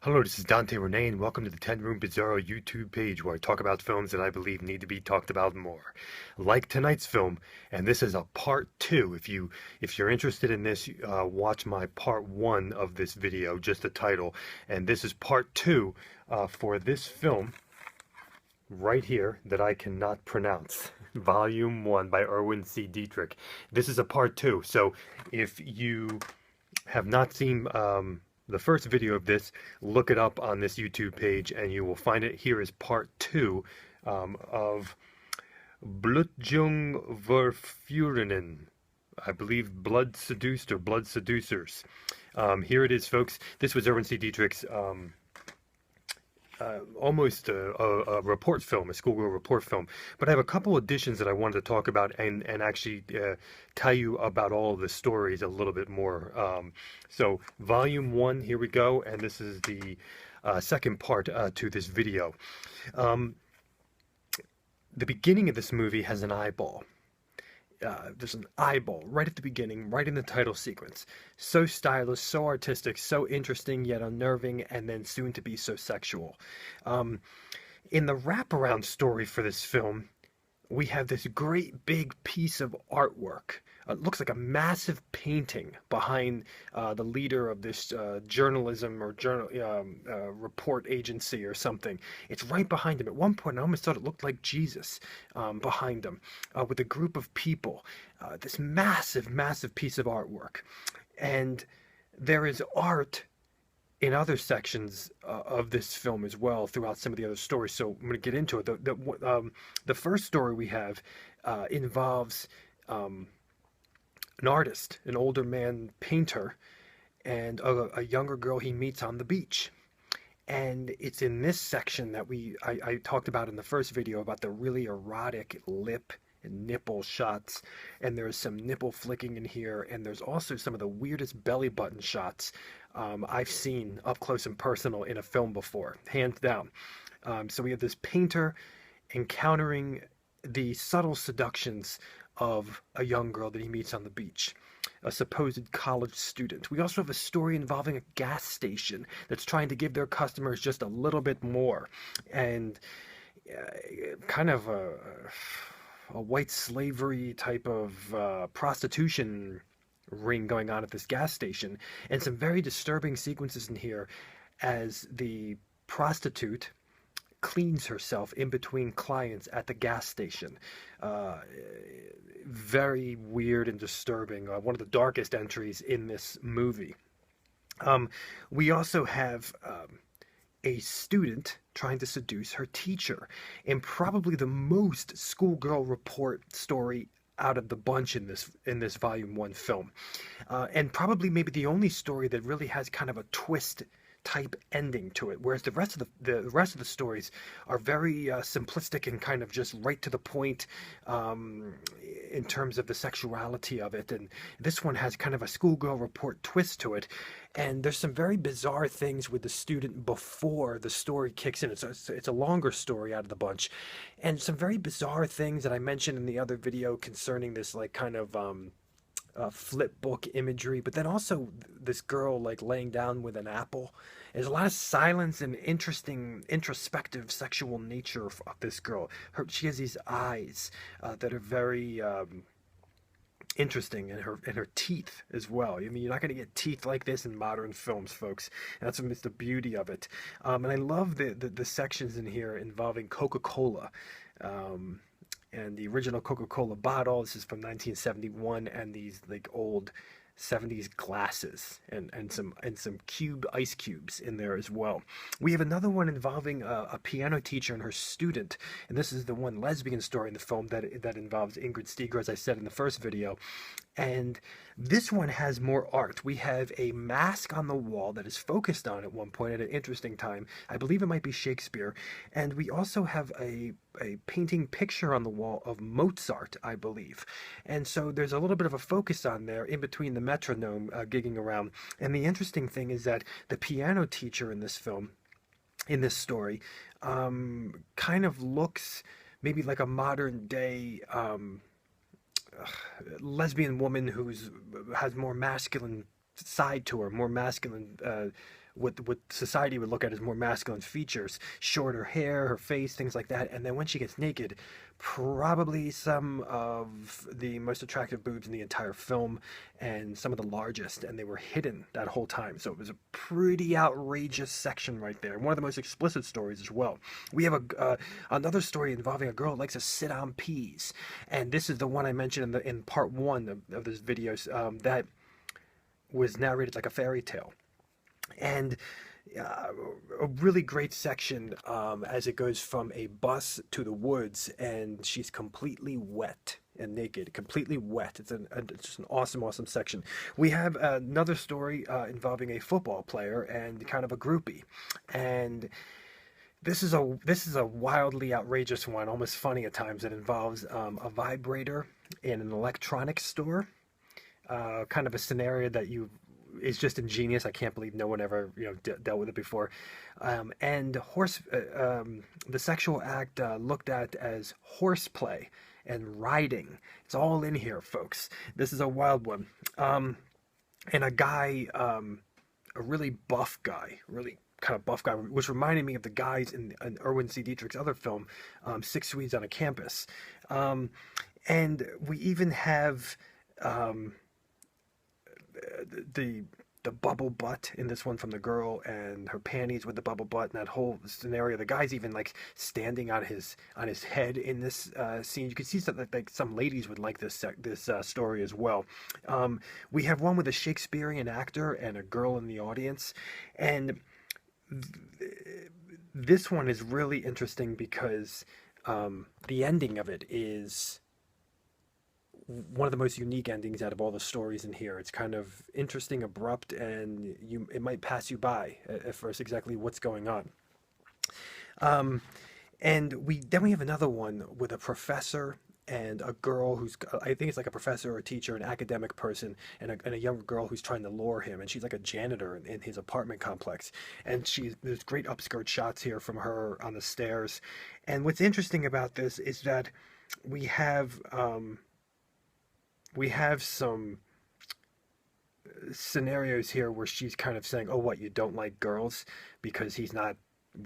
Hello, this is Dante Renee, and welcome to the 10 Room Bizarro YouTube page where I talk about films that I believe need to be talked about more. Like tonight's film, and this is a part two. If you're interested in this, watch my part one of this video, just the title, and this is part two for this film right here that I cannot pronounce. Volume 1 by Erwin C. Dietrich. This is a part two, so if you have not seen the first video of this, look it up on this YouTube page and you will find it. Here is part two of BLUTJUNGE VERFUHRERINNEN. I believe Blood Seduced or Blood Seducers. Here it is, folks. This was Erwin C. Dietrich's almost a report film, a schoolgirl report film. But I have a couple additions that I wanted to talk about and actually tell you about all of the stories a little bit more. So volume 1, here we go, and this is the second part to this video. The beginning of this movie has an eyeball. There's an eyeball right at the beginning, right in the title sequence. So stylish, so artistic, so interesting yet unnerving, and then soon to be so sexual. In the wraparound story for this film, we have this great big piece of artwork. It looks like a massive painting behind the leader of this journalism or report agency or something. It's right behind him. At one point, I almost thought it looked like Jesus behind him with a group of people. This massive, massive piece of artwork. And there is art in other sections of this film as well throughout some of the other stories. So I'm going to get into it. The first story we have involves an artist, an older man painter, and a younger girl he meets on the beach. And it's in this section that I talked about in the first video about the really erotic lip and nipple shots, and there's some nipple flicking in here, and there's also some of the weirdest belly button shots I've seen up close and personal in a film before, hands down. So we have this painter encountering the subtle seductions of a young girl that he meets on the beach, a supposed college student. We also have a story involving a gas station that's trying to give their customers just a little bit more, and kind of a white slavery type of prostitution ring going on at this gas station, and some very disturbing sequences in here as the prostitute cleans herself in between clients at the gas station. Very weird and disturbing. One of the darkest entries in this movie. We also have a student trying to seduce her teacher, and probably the most schoolgirl report story out of the bunch in this volume 1 film, and probably maybe the only story that really has kind of a twist type ending to it, whereas the rest of the stories are very simplistic and kind of just right to the point in terms of the sexuality of it. And this one has kind of a schoolgirl report twist to it, and there's some very bizarre things with the student before the story kicks in. It's a longer story out of the bunch, and some very bizarre things that I mentioned in the other video concerning this, like, kind of flip book imagery, but then also this girl like laying down with an apple. There's a lot of silence and interesting introspective sexual nature of this girl. She has these eyes that are very interesting, and her teeth as well. I mean, you're not going to get teeth like this in modern films, folks. And that's the beauty of it. And I love the sections in here involving Coca-Cola. And the original Coca-Cola bottle. This is from 1971, and these like old 70s glasses and some ice cubes in there as well. We have another one involving a piano teacher and her student, and this is the one lesbian story in the film that involves Ingrid Steger, as I said in the first video. And this one has more art. We have a mask on the wall that is focused on at one point at an interesting time. I believe it might be Shakespeare. And we also have a painting picture on the wall of Mozart, I believe. And so there's a little bit of a focus on there in between the metronome gigging around. And the interesting thing is that the piano teacher in this film, in this story, kind of looks maybe like a modern day lesbian woman has more masculine side to her, more masculine what society would look at as more masculine features, shorter hair, her face, things like that. And then when she gets naked, probably some of the most attractive boobs in the entire film, and some of the largest, and they were hidden that whole time. So it was a pretty outrageous section right there. One of the most explicit stories as well. We have another story involving a girl who likes to sit on peas, and this is the one I mentioned in part one of this video, that was narrated like a fairy tale. And a really great section, as it goes from a bus to the woods, and she's completely wet and naked, completely wet. It's just an awesome section. We have another story involving a football player and kind of a groupie, and this is a wildly outrageous one, almost funny at times. It involves a vibrator in an electronics store, kind of a scenario that is just ingenious. I can't believe no one ever dealt with it before. And the sexual act looked at as horseplay and riding. It's all in here, folks. This is a wild one. And a guy, a really buff guy, really kind of buff guy, which reminded me of the guys in Erwin C. Dietrich's other film, Six Swedes on a Campus. And we even have the bubble butt in this one from the girl, and her panties with the bubble butt, and that whole scenario. The guy's even like standing on his head in this scene. You can see something like some ladies would like this story as well. We have one with a Shakespearean actor and a girl in the audience, and this one is really interesting because the ending of it is one of the most unique endings out of all the stories in here. It's kind of interesting, abrupt, and it might pass you by at first exactly what's going on. And then we have another one with a professor and a girl who's, I think it's like a professor or a teacher, an academic person, and a younger girl who's trying to lure him, and she's like a janitor in his apartment complex. And there's great upskirt shots here from her on the stairs. And what's interesting about this is that we have some scenarios here where she's kind of saying, oh, what, you don't like girls, because he's not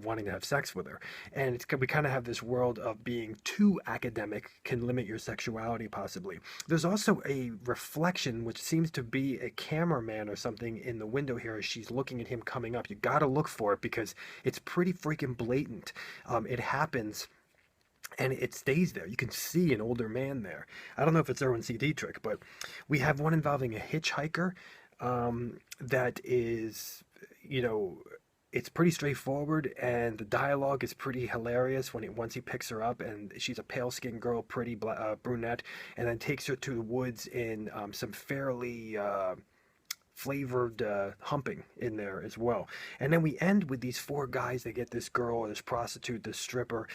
wanting to have sex with her. And we kind of have this world of being too academic can limit your sexuality, possibly. There's also a reflection, which seems to be a cameraman or something in the window here as she's looking at him coming up. You gotta look for it because it's pretty freaking blatant. It happens, and it stays there. You can see an older man there. I don't know if it's Erwin C. Dietrich, but we have one involving a hitchhiker that is, it's pretty straightforward, and the dialogue is pretty hilarious once he picks her up, and she's a pale-skinned girl, pretty brunette, and then takes her to the woods in some fairly flavored humping in there as well. And then we end with these four guys. They get this girl, this prostitute, this stripper,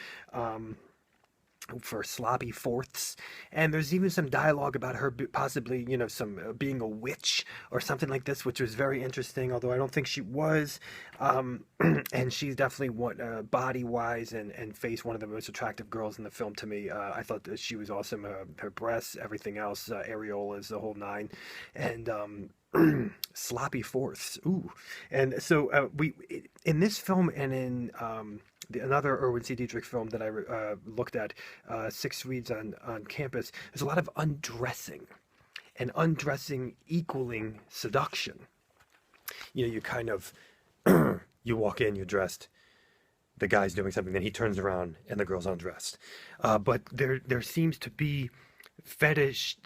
for sloppy fourths, and there's even some dialogue about her possibly, some being a witch or something like this, which was very interesting, although I don't think she was. And she's definitely body-wise and face, one of the most attractive girls in the film to me. I thought that she was awesome. Her breasts, everything else, areolas, the whole nine, and sloppy fourths. Ooh. And so we in this film, and in another Erwin C. Dietrich film that I looked at, Six Swedes on Campus, there's a lot of undressing, and undressing equaling seduction. You kind of, you walk in, you're dressed, the guy's doing something, then he turns around and the girl's undressed. But there seems to be fetish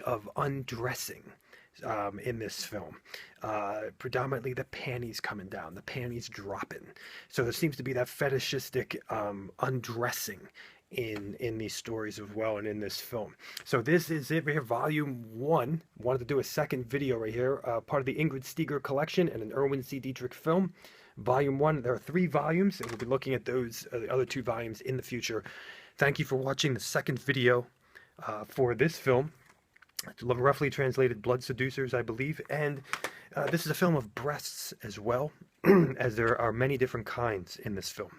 of undressing in this film. Predominantly the panties coming down, the panties dropping. So there seems to be that fetishistic undressing in these stories as well, and in this film. So this is it right here, volume 1. Wanted to do a second video right here, part of the Ingrid Steger collection and an Erwin C. Dietrich film. Volume 1, there are 3 volumes, and we'll be looking at those, the other 2 volumes in the future. Thank you for watching the second video for this film. It's roughly translated Blood Seducers, I believe, and this is a film of breasts as well, as there are many different kinds in this film,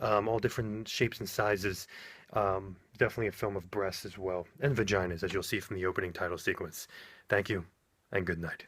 all different shapes and sizes. Definitely a film of breasts as well, and vaginas, as you'll see from the opening title sequence. Thank you, and good night.